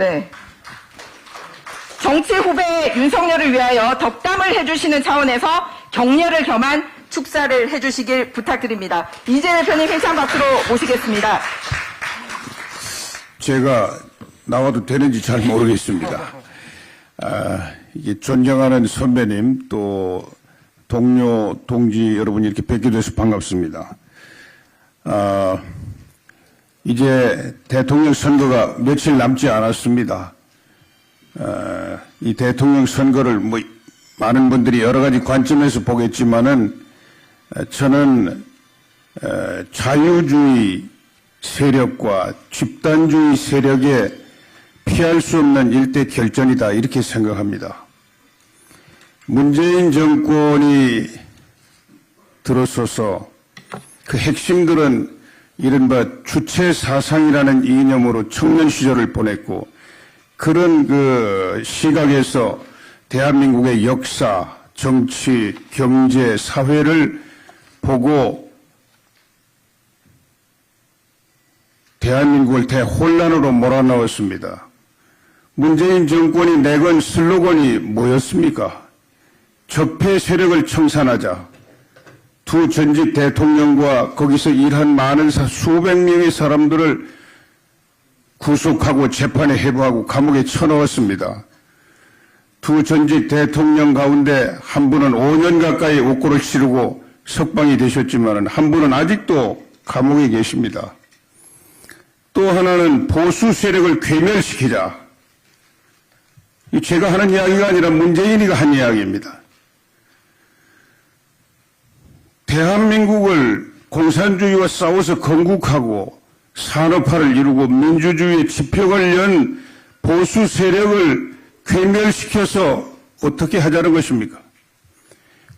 네. 정치 후배 윤석열을 위하여 덕담을 해주시는 차원에서 격려를 겸한 축사를 해주시길 부탁드립니다. 이재 대표님 회장 밖으로 모시겠습니다. 제가 나와도 되는지 잘 모르겠습니다. 이게 존경하는 선배님 또 동료 동지 여러분 이렇게 뵙게 돼서 반갑습니다. 이제 대통령 선거가 며칠 남지 않았습니다. 이 대통령 선거를 많은 분들이 여러 가지 관점에서 보겠지만은 저는 자유주의 세력과 집단주의 세력에 피할 수 없는 일대 결전이다 이렇게 생각합니다. 문재인 정권이 들어서서 그 핵심들은 이른바 주체 사상이라는 이념으로 청년 시절을 보냈고 그런 그 시각에서 대한민국의 역사, 정치, 경제, 사회를 보고 대한민국을 대혼란으로 몰아넣었습니다. 문재인 정권이 내건 슬로건이 뭐였습니까? 적폐 세력을 청산하자. 두 전직 대통령과 거기서 일한 많은 수백 명의 사람들을 구속하고 재판에 회부하고 감옥에 쳐넣었습니다. 두 전직 대통령 가운데 한 분은 5년 가까이 옥고를 치르고 석방이 되셨지만 한 분은 아직도 감옥에 계십니다. 또 하나는 보수 세력을 괴멸시키자. 제가 하는 이야기가 아니라 문재인이가 한 이야기입니다. 대한민국을 공산주의와 싸워서 건국하고 산업화를 이루고 민주주의의 지표를 연 보수 세력을 괴멸시켜서 어떻게 하자는 것입니까?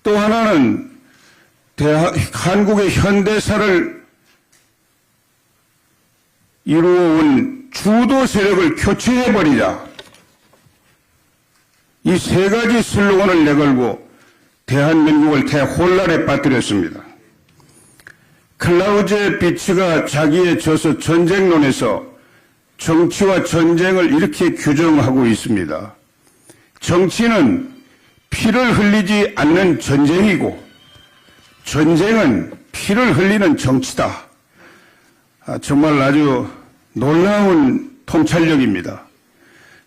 또 하나는 한국의 현대사를 이루어온 주도 세력을 교체해버리자. 이 세 가지 슬로건을 내걸고 대한민국을 대혼란에 빠뜨렸습니다. 클라우제 비츠가 자기의 저서 전쟁론에서 정치와 전쟁을 이렇게 규정하고 있습니다. 정치는 피를 흘리지 않는 전쟁이고 전쟁은 피를 흘리는 정치다. 정말 아주 놀라운 통찰력입니다.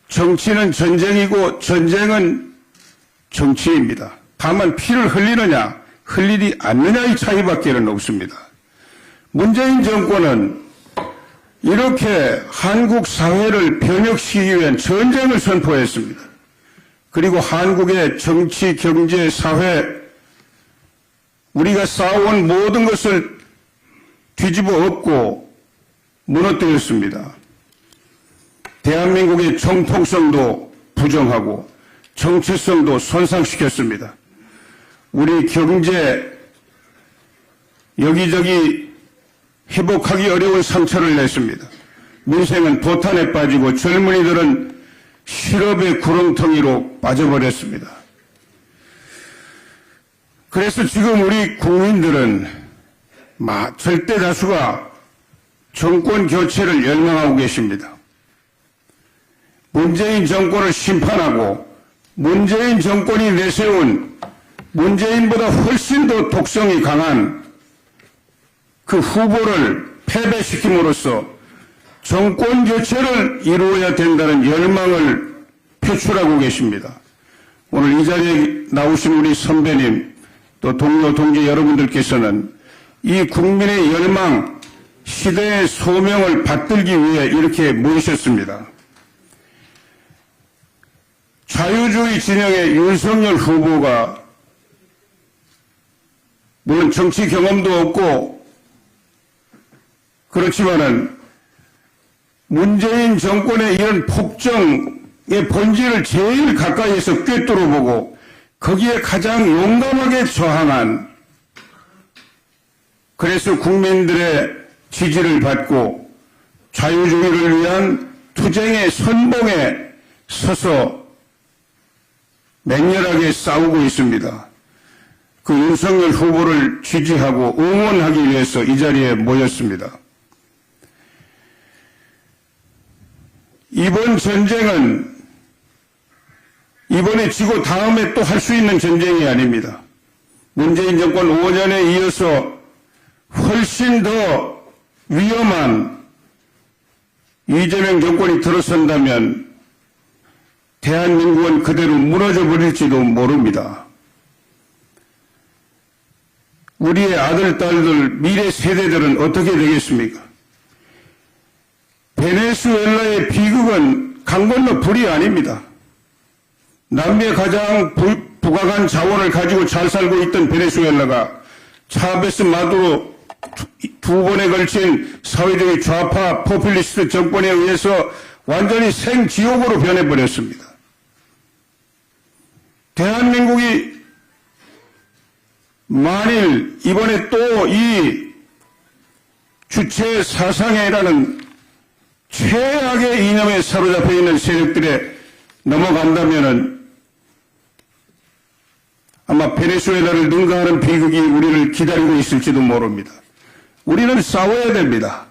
정치는 전쟁이고 전쟁은 정치입니다. 다만 피를 흘리느냐 흘리지 않느냐의 차이밖에는 없습니다. 문재인 정권은 이렇게 한국 사회를 변혁시키기 위한 전쟁을 선포했습니다. 그리고 한국의 정치, 경제, 사회 우리가 쌓아온 모든 것을 뒤집어 엎고 무너뜨렸습니다. 대한민국의 정통성도 부정하고 정체성도 손상시켰습니다. 우리 경제 여기저기 회복하기 어려운 상처를 냈습니다. 민생은 도탄에 빠지고 젊은이들은 실업의 구렁텅이로 빠져버렸습니다. 그래서 지금 우리 국민들은 절대 다수가 정권 교체를 열망하고 계십니다. 문재인 정권을 심판하고 문재인 정권이 내세운 문재인보다 훨씬 더 독성이 강한 그 후보를 패배시킴으로써 정권 교체를 이루어야 된다는 열망을 표출하고 계십니다. 오늘 이 자리에 나오신 우리 선배님 또 동료 동지 여러분들께서는 이 국민의 열망 시대의 소명을 받들기 위해 이렇게 모이셨습니다. 자유주의 진영의 윤석열 후보가 물론 정치 경험도 없고 그렇지만은 문재인 정권의 이런 폭정의 본질을 제일 가까이에서 꿰뚫어 보고 거기에 가장 용감하게 저항한 그래서 국민들의 지지를 받고 자유주의를 위한 투쟁의 선봉에 서서 맹렬하게 싸우고 있습니다. 그 윤석열 후보를 지지하고 응원하기 위해서 이 자리에 모였습니다. 이번 전쟁은 이번에 지고 다음에 또 할 수 있는 전쟁이 아닙니다. 문재인 정권 5년에 이어서 훨씬 더 위험한 이재명 정권이 들어선다면 대한민국은 그대로 무너져 버릴지도 모릅니다. 우리의 아들, 딸들, 미래 세대들은 어떻게 되겠습니까? 베네수엘라의 비극은 강 건너 불이 아닙니다. 남미의 가장 부강한 자원을 가지고 잘 살고 있던 베네수엘라가 차베스 마두로 두 번에 걸친 사회주의 좌파 포퓰리스트 정권에 의해서 완전히 생지옥으로 변해버렸습니다. 대한민국이 만일 이번에 또 이 주체 사상회라는 최악의 이념에 사로잡혀 있는 세력들에 넘어간다면은 아마 베네수엘라를 능가하는 비극이 우리를 기다리고 있을지도 모릅니다. 우리는 싸워야 됩니다.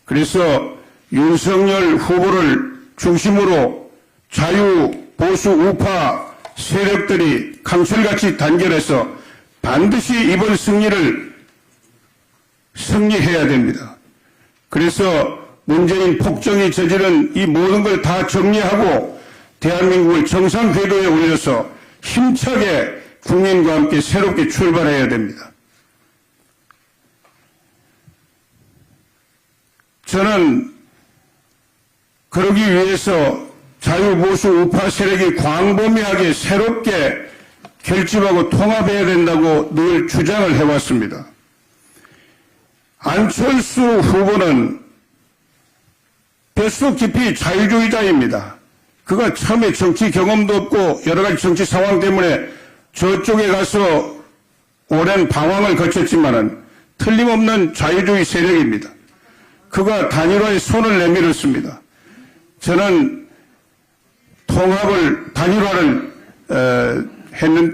그래서 윤석열 후보를 중심으로 자유, 보수, 우파 세력들이 강철같이 단결해서 반드시 이번 승리해야 됩니다. 그래서 문재인 폭정이 저지른 이 모든 걸 다 정리하고 대한민국을 정상 궤도에 올려서 힘차게 국민과 함께 새롭게 출발해야 됩니다. 저는 그러기 위해서 자유보수 우파 세력이 광범위하게 새롭게 결집하고 통합해야 된다고 늘 주장을 해왔습니다. 안철수 후보는 뱃속 깊이 자유주의자입니다. 그가 처음에 정치 경험도 없고 여러 가지 정치 상황 때문에 저쪽에 가서 오랜 방황을 거쳤지만은 틀림없는 자유주의 세력입니다. 그가 단일화에 손을 내밀었습니다. 저는 통합을, 단일화를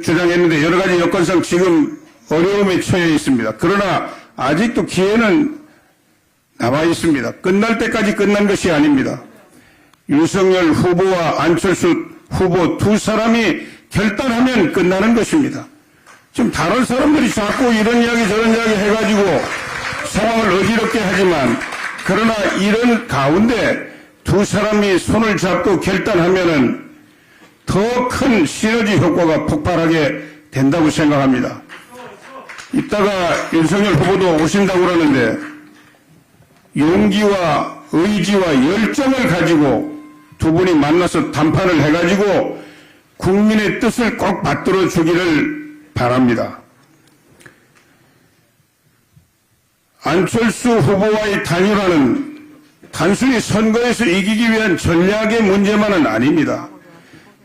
주장했는데 여러 가지 여건상 지금 어려움에 처해 있습니다. 그러나 아직도 기회는 남아 있습니다. 끝날 때까지 끝난 것이 아닙니다. 윤석열 후보와 안철수 후보 두 사람이 결단하면 끝나는 것입니다. 지금 다른 사람들이 자꾸 이런 이야기 저런 이야기 해가지고 상황을 어지럽게 하지만 그러나 이런 가운데 두 사람이 손을 잡고 결단하면은 더 큰 시너지 효과가 폭발하게 된다고 생각합니다. 이따가 윤석열 후보도 오신다고 그러는데 용기와 의지와 열정을 가지고 두 분이 만나서 담판을 해가지고 국민의 뜻을 꼭 받들어 주기를 바랍니다. 안철수 후보와의 단일화는 단순히 선거에서 이기기 위한 전략의 문제만은 아닙니다.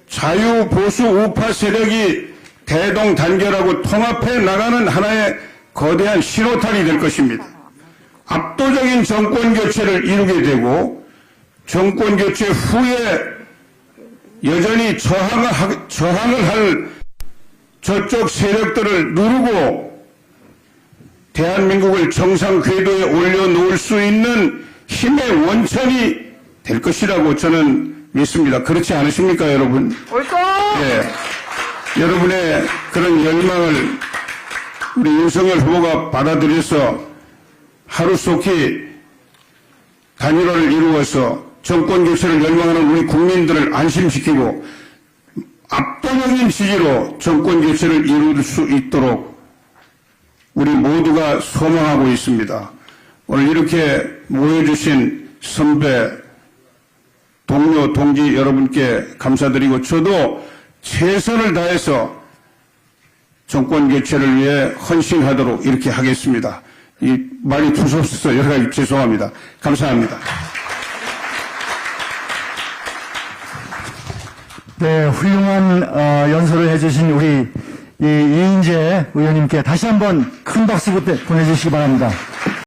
자유, 보수, 우파 세력이 대동단결하고 통합해 나가는 하나의 거대한 신호탄이 될 것입니다. 압도적인 정권 교체를 이루게 되고 정권 교체 후에 여전히 저항을 할 저쪽 세력들을 누르고 대한민국을 정상 궤도에 올려놓을 수 있는 힘의 원천이 될 것이라고 저는 믿습니다. 그렇지 않으십니까, 여러분? 옳소! 예. 여러분의 그런 열망을 우리 윤석열 후보가 받아들여서 하루속히 단일화를 이루어서 정권 교체를 열망하는 우리 국민들을 안심시키고 압도적인 지지로 정권 교체를 이룰 수 있도록 우리 모두가 소망하고 있습니다. 오늘 이렇게 모여주신 선배, 동료, 동지 여러분께 감사드리고 저도 최선을 다해서 정권 교체를 위해 헌신하도록 이렇게 하겠습니다. 이 말이 두서없어서 여러 가지 죄송합니다. 감사합니다. 네, 훌륭한 연설을 해주신 우리 이인재 의원님께 다시 한번 큰 박수 보내주시기 바랍니다.